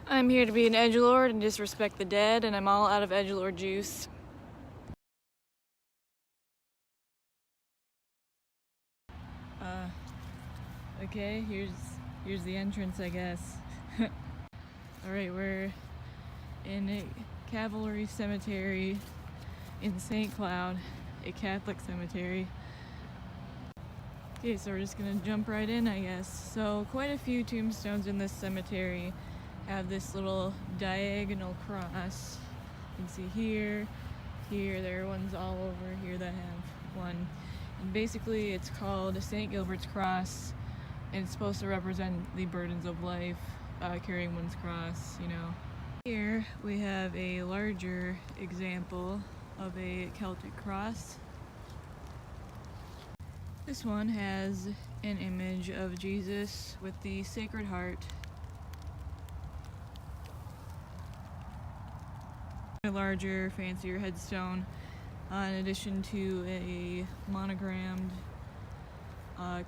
I'm here to be an edgelord and disrespect the dead, and I'm all out of edgelord juice. Okay, here's the entrance, I guess. Alright, we're in a Calvary cemetery in St. Cloud, a Catholic cemetery. Okay, so we're just gonna jump right in, I guess. So, quite a few tombstones in this cemetery have this little diagonal cross. You can see here, there are ones all over here that have one. And basically it's called St. Gilbert's Cross, and it's supposed to represent the burdens of life, carrying one's cross, you know. Here we have a larger example of a Celtic cross. This one has an image of Jesus with the Sacred Heart. A larger, fancier headstone, in addition to a monogrammed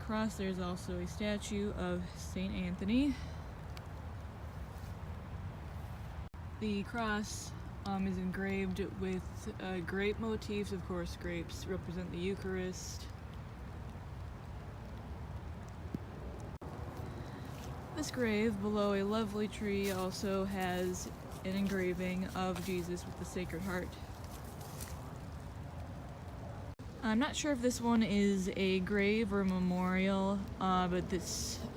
cross. There's also a statue of St. Anthony. The cross is engraved with grape motifs. Of course, grapes represent the Eucharist. This grave below a lovely tree also has an engraving of Jesus with the Sacred Heart. I'm not sure if this one is a grave or a memorial, but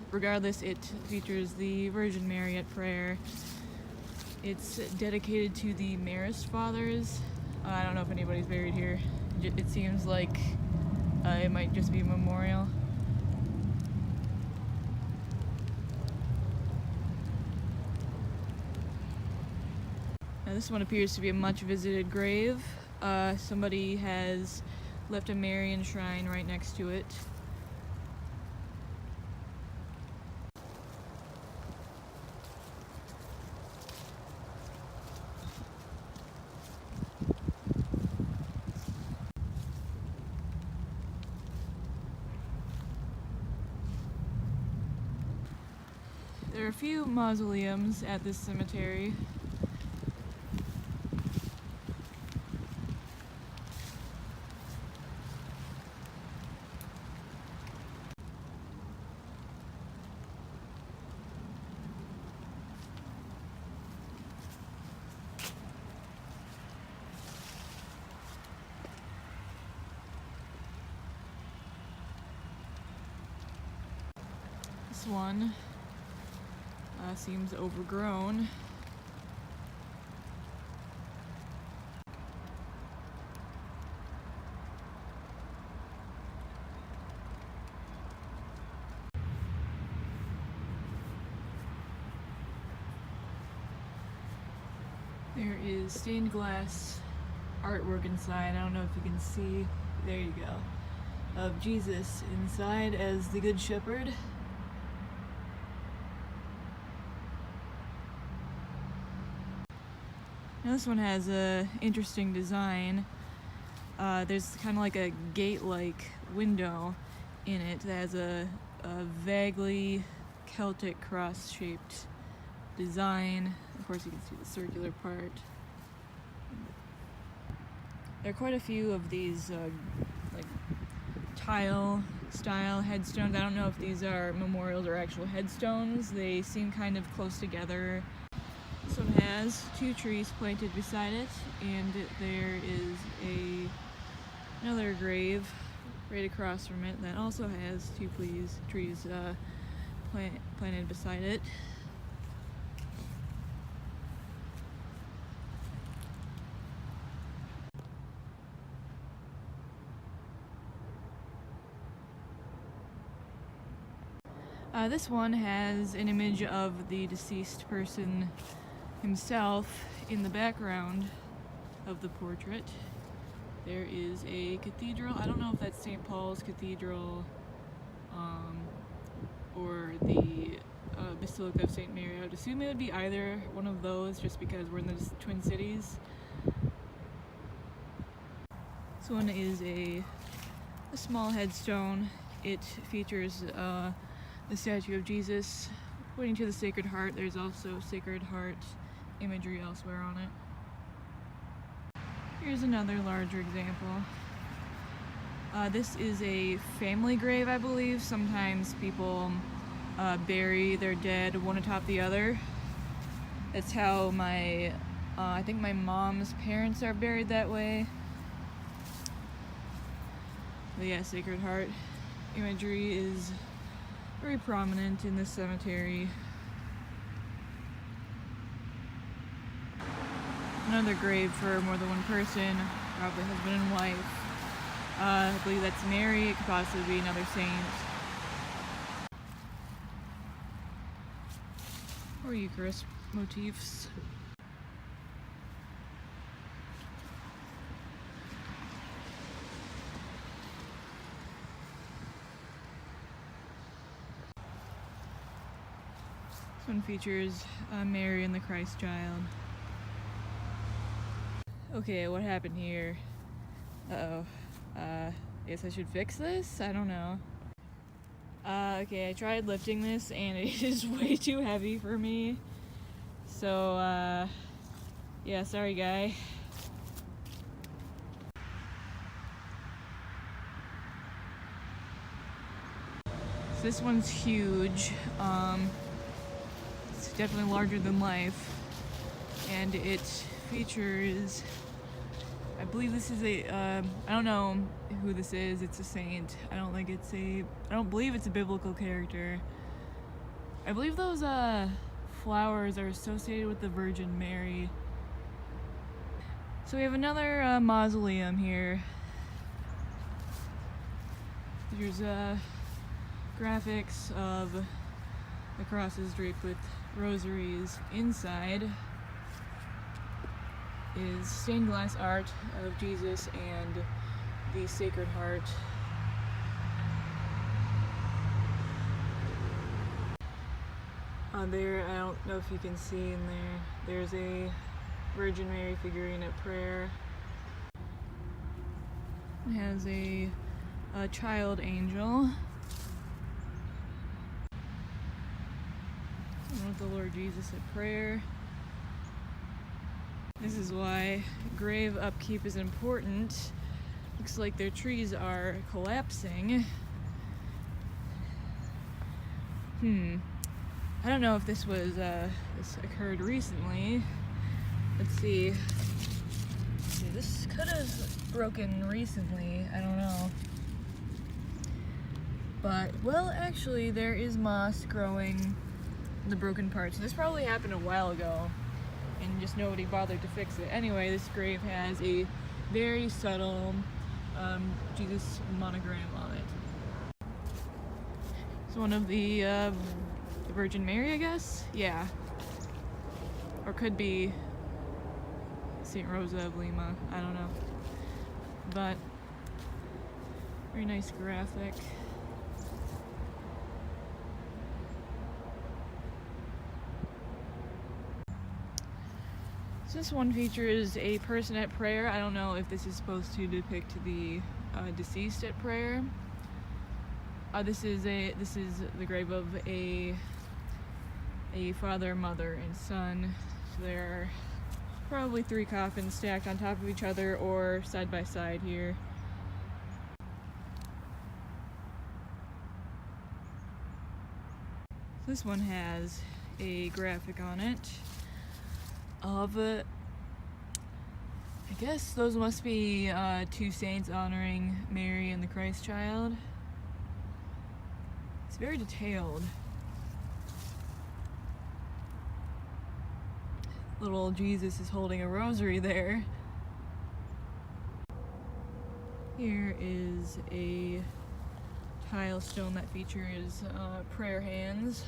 regardless, it features the Virgin Mary at prayer. It's dedicated to the Marist Fathers. I don't know if anybody's buried here. It seems like it might just be a memorial. Now, this one appears to be a much visited grave. Somebody has left a Marian shrine right next to it. There are a few mausoleums at this cemetery. This one seems overgrown. There is stained glass artwork inside. I don't know if you can see. There you go. Of Jesus inside as the Good Shepherd. Now this one has a interesting design. There's kind of like a gate-like window in it that has a vaguely Celtic cross-shaped design. Of course, you can see the circular part. There are quite a few of these like tile-style headstones. I don't know if these are memorials or actual headstones. They seem kind of close together. This one has two trees planted beside it, and there is another grave right across from it that also has two trees planted beside it. This one has an image of the deceased person himself in the background of the portrait. There is a cathedral. I don't know if that's St. Paul's Cathedral or the Basilica of St. Mary. I would assume it would be either one of those just because we're in the Twin Cities. This one is a small headstone. It features the statue of Jesus pointing to the Sacred Heart. There's also Sacred Heart imagery elsewhere on it. Here's another larger example. This is a family grave, I believe. Sometimes people bury their dead one atop the other. That's how I think my mom's parents are buried that way. But yeah, Sacred Heart imagery is very prominent in this cemetery. Another grave for more than one person, probably husband and wife. I believe that's Mary. It could possibly be another saint. Or Eucharist motifs. This one features Mary and the Christ child. Okay, what happened here? Uh-oh. Guess I should fix this? I don't know. Okay, I tried lifting this and it is way too heavy for me. So, yeah, sorry guy. So this one's huge. It's definitely larger than life. And it features, I believe this is I don't know who this is. It's a saint. I don't believe it's a biblical character. I believe those flowers are associated with the Virgin Mary. So we have another mausoleum here. There's graphics of the crosses draped with rosaries. Inside is stained glass art of Jesus and the Sacred Heart. There, I don't know if you can see in there, there's a Virgin Mary figurine at prayer. It has a child angel. With the Lord Jesus at prayer. This is why grave upkeep is important. Looks like their trees are collapsing. I don't know if this occurred recently. Let's see. This could have broken recently. I don't know. But, well, actually, there is moss growing in the broken parts. So this probably happened a while ago, and just nobody bothered to fix it. Anyway, this grave has a very subtle Jesus monogram on it. It's one of the Virgin Mary, I guess? Yeah. Or could be St. Rosa of Lima. I don't know. But, very nice graphic. So this one features a person at prayer. I don't know if this is supposed to depict the deceased at prayer. This is the grave of a father, mother, and son. So there are probably 3 coffins stacked on top of each other or side by side here. This one has a graphic on it of, I guess those must be 2 saints honoring Mary and the Christ child. It's very detailed. Little Jesus is holding a rosary there. Here is a tile stone that features prayer hands.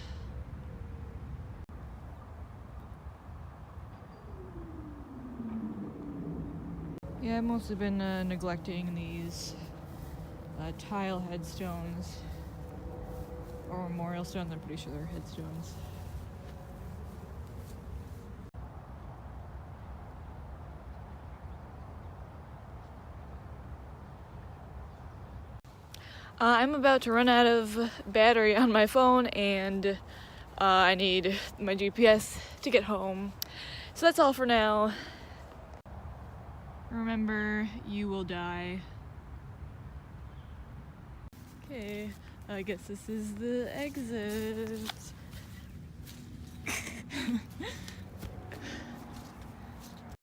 Yeah, I've mostly been neglecting these tile headstones, or memorial stones. I'm pretty sure they're headstones. I'm about to run out of battery on my phone, and I need my GPS to get home. So that's all for now. Remember, you will die. Okay, I guess this is the exit.